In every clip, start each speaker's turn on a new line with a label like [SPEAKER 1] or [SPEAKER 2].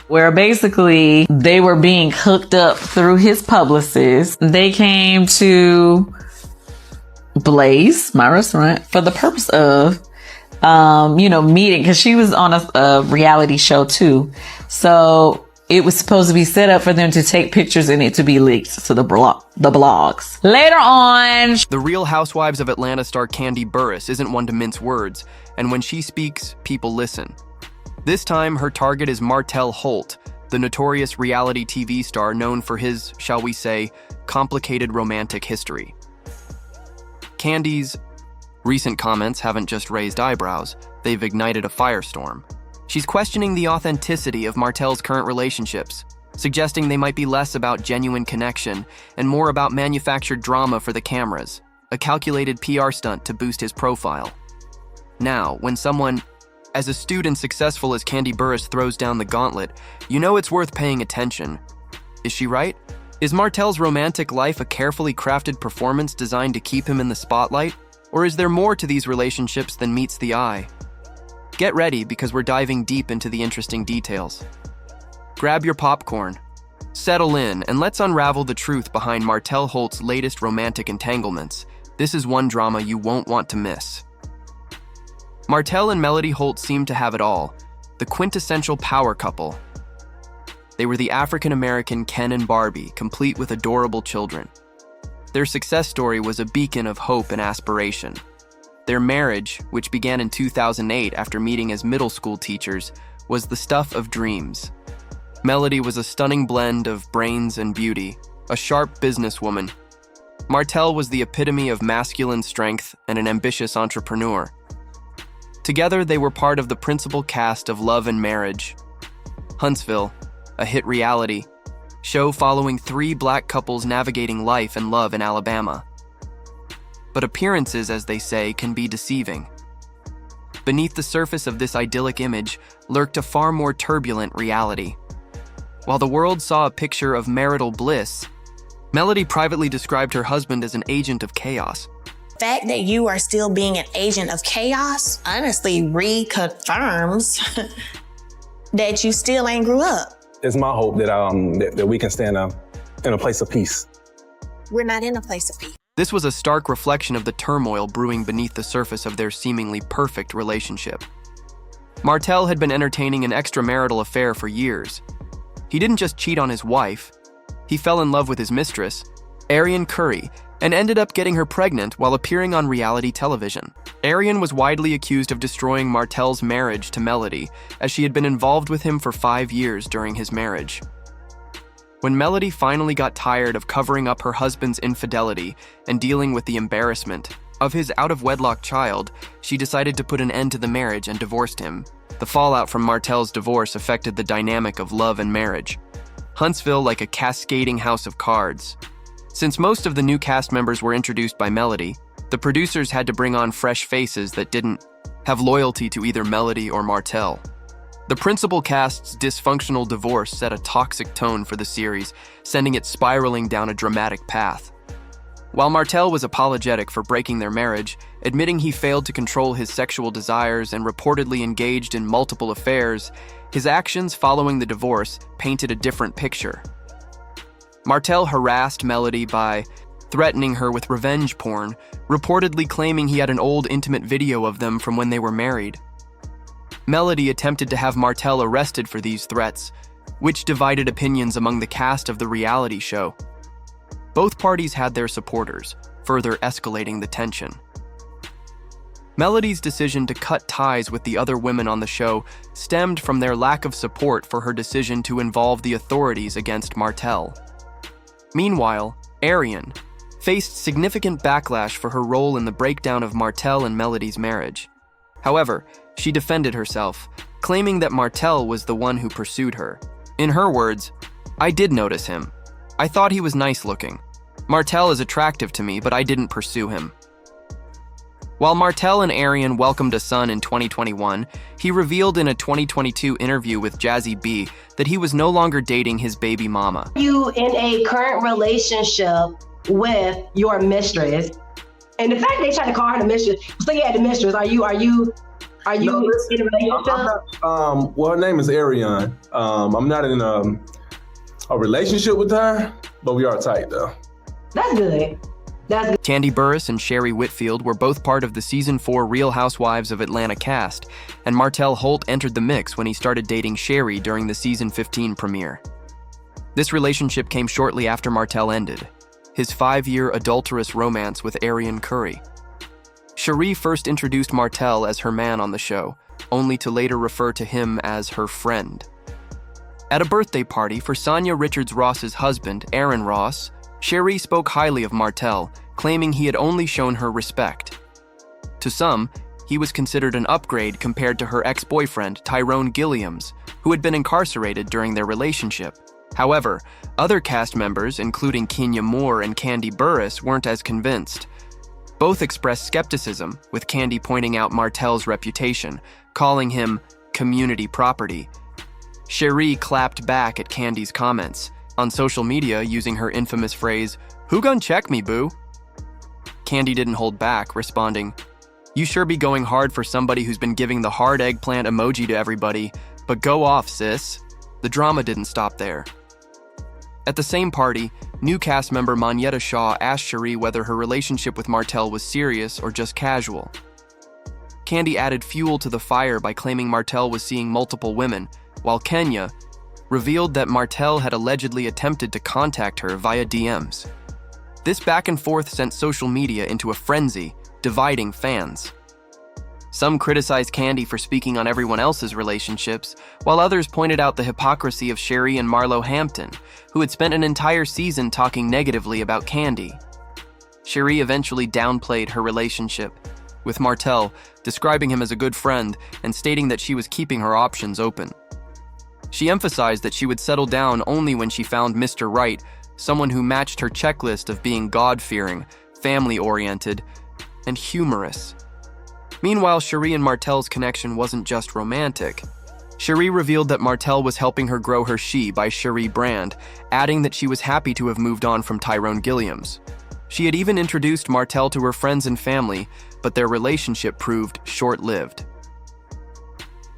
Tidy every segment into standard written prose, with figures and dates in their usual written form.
[SPEAKER 1] where basically they were being hooked up through his publicist. They came to Blaze, my restaurant, for the purpose of, meeting, because she was on a reality show too. So it was supposed to be set up for them to take pictures and it to be leaked to the blogs. Later on,
[SPEAKER 2] The Real Housewives of Atlanta star Kandi Burruss isn't one to mince words, and when she speaks, people listen. This time, her target is Martell Holt, the notorious reality TV star known for his, shall we say, complicated romantic history. Kandi's recent comments haven't just raised eyebrows, they've ignited a firestorm. She's questioning the authenticity of Martell's current relationships, suggesting they might be less about genuine connection and more about manufactured drama for the cameras, a calculated PR stunt to boost his profile. Now, when someone as astute and successful as Kandi Burruss throws down the gauntlet, you know it's worth paying attention. Is she right? Is Martell's romantic life a carefully crafted performance designed to keep him in the spotlight? Or is there more to these relationships than meets the eye? Get ready, because we're diving deep into the interesting details. Grab your popcorn, settle in, and let's unravel the truth behind Martell Holt's latest romantic entanglements. This is one drama you won't want to miss. Martell and Melody Holt seem to have it all, the quintessential power couple. They were the African-American Ken and Barbie, complete with adorable children. Their success story was a beacon of hope and aspiration. Their marriage, which began in 2008 after meeting as middle school teachers, was the stuff of dreams. Melody was a stunning blend of brains and beauty, a sharp businesswoman. Martell was the epitome of masculine strength and an ambitious entrepreneur. Together, they were part of the principal cast of Love and Marriage. Huntsville, a hit reality show following three black couples navigating life and love in Alabama. But appearances, as they say, can be deceiving. Beneath the surface of this idyllic image lurked a far more turbulent reality. While the world saw a picture of marital bliss, Melody privately described her husband as an agent of chaos.
[SPEAKER 3] The fact that you are still being an agent of chaos honestly reconfirms that you still ain't grew up.
[SPEAKER 4] It's my hope that we can stand in a place of peace.
[SPEAKER 3] We're not in a place of peace.
[SPEAKER 2] This was a stark reflection of the turmoil brewing beneath the surface of their seemingly perfect relationship. Martell had been entertaining an extramarital affair for years. He didn't just cheat on his wife, he fell in love with his mistress, Arian Curry, and ended up getting her pregnant while appearing on reality television. Arian was widely accused of destroying Martell's marriage to Melody, as she had been involved with him for 5 years during his marriage. When Melody finally got tired of covering up her husband's infidelity and dealing with the embarrassment of his out-of-wedlock child, she decided to put an end to the marriage and divorced him. The fallout from Martell's divorce affected the dynamic of Love and Marriage. Huntsville like a cascading house of cards. Since most of the new cast members were introduced by Melody, the producers had to bring on fresh faces that didn't have loyalty to either Melody or Martell. The principal cast's dysfunctional divorce set a toxic tone for the series, sending it spiraling down a dramatic path. While Martell was apologetic for breaking their marriage, admitting he failed to control his sexual desires and reportedly engaged in multiple affairs, his actions following the divorce painted a different picture. Martell harassed Melody by threatening her with revenge porn, reportedly claiming he had an old intimate video of them from when they were married. Melody attempted to have Martell arrested for these threats, which divided opinions among the cast of the reality show. Both parties had their supporters, further escalating the tension. Melody's decision to cut ties with the other women on the show stemmed from their lack of support for her decision to involve the authorities against Martell. Meanwhile, Arian faced significant backlash for her role in the breakdown of Martell and Melody's marriage. However, she defended herself, claiming that Martell was the one who pursued her. In her words, "I did notice him. I thought he was nice looking. Martell is attractive to me, but I didn't pursue him." While Martell and Arian welcomed a son in 2021, he revealed in a 2022 interview with Jazzy B that he was no longer dating his baby mama.
[SPEAKER 5] You in a current relationship with your mistress, and the fact they tried to call her the mistress, so yeah, the mistress, are you Are you
[SPEAKER 4] No, listen,
[SPEAKER 5] in a relationship?
[SPEAKER 4] well, her name is Ariane. I'm not in a relationship with her, but we are tight though.
[SPEAKER 5] That's good. That's good.
[SPEAKER 2] Kandi Burruss and Sherry Whitfield were both part of the Season 4 Real Housewives of Atlanta cast, and Martell Holt entered the mix when he started dating Sherry during the Season 15 premiere. This relationship came shortly after Martell ended his 5-year adulterous romance with Ariane Curry. Sherry first introduced Martell as her man on the show, only to later refer to him as her friend. At a birthday party for Sonia Richards-Ross's husband, Aaron Ross, Sherry spoke highly of Martell, claiming he had only shown her respect. To some, he was considered an upgrade compared to her ex-boyfriend, Tyrone Gilliams, who had been incarcerated during their relationship. However, other cast members, including Kenya Moore and Kandi Burruss, weren't as convinced. Both expressed skepticism, with Kandi pointing out Martell's reputation, calling him community property. Sherry clapped back at Kandi's comments, on social media using her infamous phrase, "Who gon' check me, boo?" Kandi didn't hold back, responding, "You sure be going hard for somebody who's been giving the hard eggplant emoji to everybody, but go off, sis." The drama didn't stop there. At the same party, new cast member Monyetta Shaw asked Sherry whether her relationship with Martell was serious or just casual. Kandi added fuel to the fire by claiming Martell was seeing multiple women, while Kenya revealed that Martell had allegedly attempted to contact her via DMs. This back and forth sent social media into a frenzy, dividing fans. Some criticized Kandi for speaking on everyone else's relationships, while others pointed out the hypocrisy of Sherry and Marlo Hampton, who had spent an entire season talking negatively about Kandi. Sherry eventually downplayed her relationship, with Martell describing him as a good friend and stating that she was keeping her options open. She emphasized that she would settle down only when she found Mr. Right, someone who matched her checklist of being God-fearing, family-oriented, and humorous. Meanwhile, Sherry and Martell's connection wasn't just romantic. Sherry revealed that Martell was helping her grow her She by Sherry brand, adding that she was happy to have moved on from Tyrone Gilliams. She had even introduced Martell to her friends and family, but their relationship proved short-lived.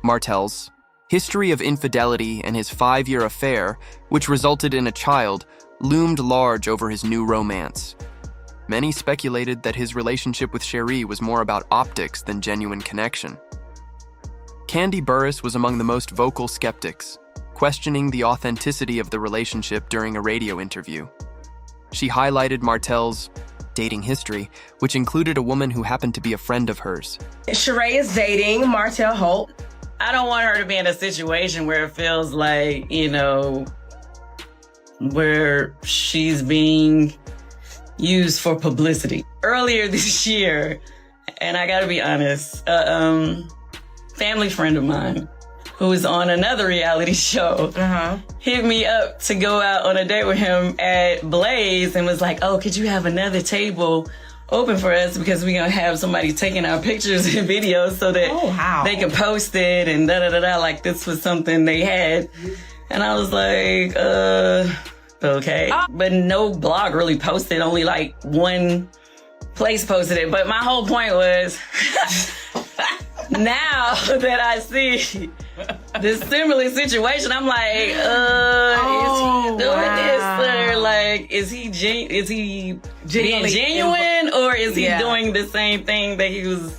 [SPEAKER 2] Martell's history of infidelity and his 5-year affair, which resulted in a child, loomed large over his new romance. Many speculated that his relationship with Sherry was more about optics than genuine connection. Kandi Burruss was among the most vocal skeptics, questioning the authenticity of the relationship during a radio interview. She highlighted Martell's dating history, which included a woman who happened to be a friend of hers.
[SPEAKER 6] Sheree is dating Martell Holt.
[SPEAKER 1] I don't want her to be in a situation where it feels like, where she's being used for publicity. Earlier this year, and I gotta be honest, a family friend of mine who is on another reality show hit me up to go out on a date with him at Blaze and was like, "Oh, could you have another table open for us because we're gonna have somebody taking our pictures and videos so that they can post it and da-da-da-da," like this was something they had. And I was like, okay. But no blog really posted, only like one place posted it. But my whole point was, now that I see this similar situation, I'm like, is he doing this? Or like, is he being genuine? Or is he doing the same thing that he was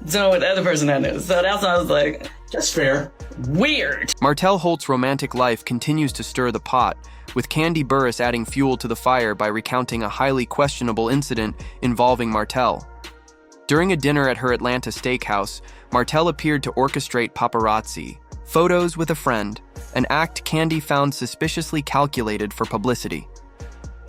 [SPEAKER 1] doing with the other person I knew? So that's why I was like,
[SPEAKER 7] that's fair.
[SPEAKER 1] Weird.
[SPEAKER 2] Martell Holt's romantic life continues to stir the pot, with Kandi Burruss adding fuel to the fire by recounting a highly questionable incident involving Martell. During a dinner at her Atlanta steakhouse, Martell appeared to orchestrate paparazzi, photos with a friend, an act Kandi found suspiciously calculated for publicity.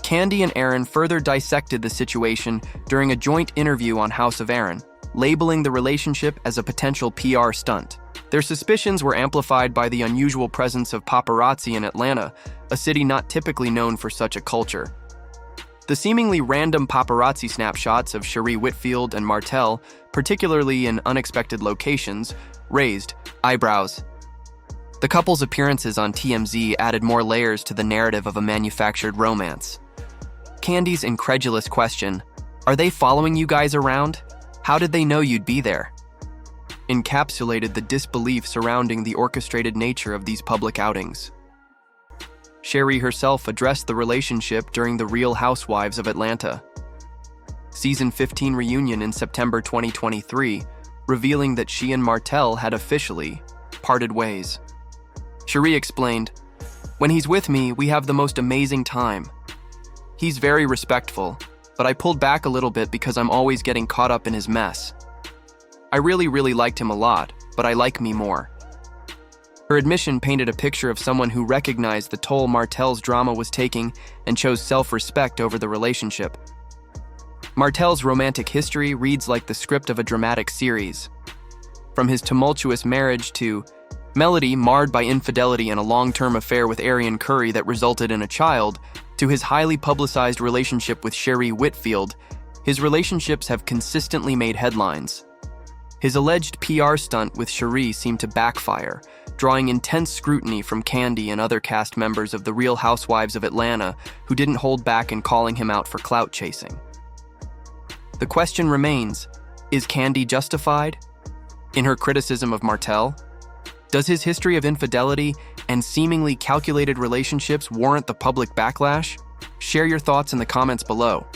[SPEAKER 2] Kandi and Aaron further dissected the situation during a joint interview on House of Aaron, labeling the relationship as a potential PR stunt. Their suspicions were amplified by the unusual presence of paparazzi in Atlanta, a city not typically known for such a culture. The seemingly random paparazzi snapshots of Sherry Whitfield and Martell, particularly in unexpected locations, raised eyebrows. The couple's appearances on TMZ added more layers to the narrative of a manufactured romance. Kandi's incredulous question, "Are they following you guys around? How did they know you'd be there?" encapsulated the disbelief surrounding the orchestrated nature of these public outings. Sherri herself addressed the relationship during The Real Housewives of Atlanta Season 15 reunion in September 2023, revealing that she and Martell had officially parted ways. Sherri explained, "When he's with me, we have the most amazing time. He's very respectful, but I pulled back a little bit because I'm always getting caught up in his mess. I really liked him a lot, but I like me more." Her admission painted a picture of someone who recognized the toll Martell's drama was taking and chose self-respect over the relationship. Martell's romantic history reads like the script of a dramatic series. From his tumultuous marriage to Melody marred by infidelity and a long-term affair with Arian Curry that resulted in a child, to his highly publicized relationship with Sherri Whitfield, his relationships have consistently made headlines. His alleged PR stunt with Sherri seemed to backfire, drawing intense scrutiny from Kandi and other cast members of The Real Housewives of Atlanta who didn't hold back in calling him out for clout chasing. The question remains, is Kandi justified in her criticism of Martell? Does his history of infidelity and seemingly calculated relationships warrant the public backlash? Share your thoughts in the comments below.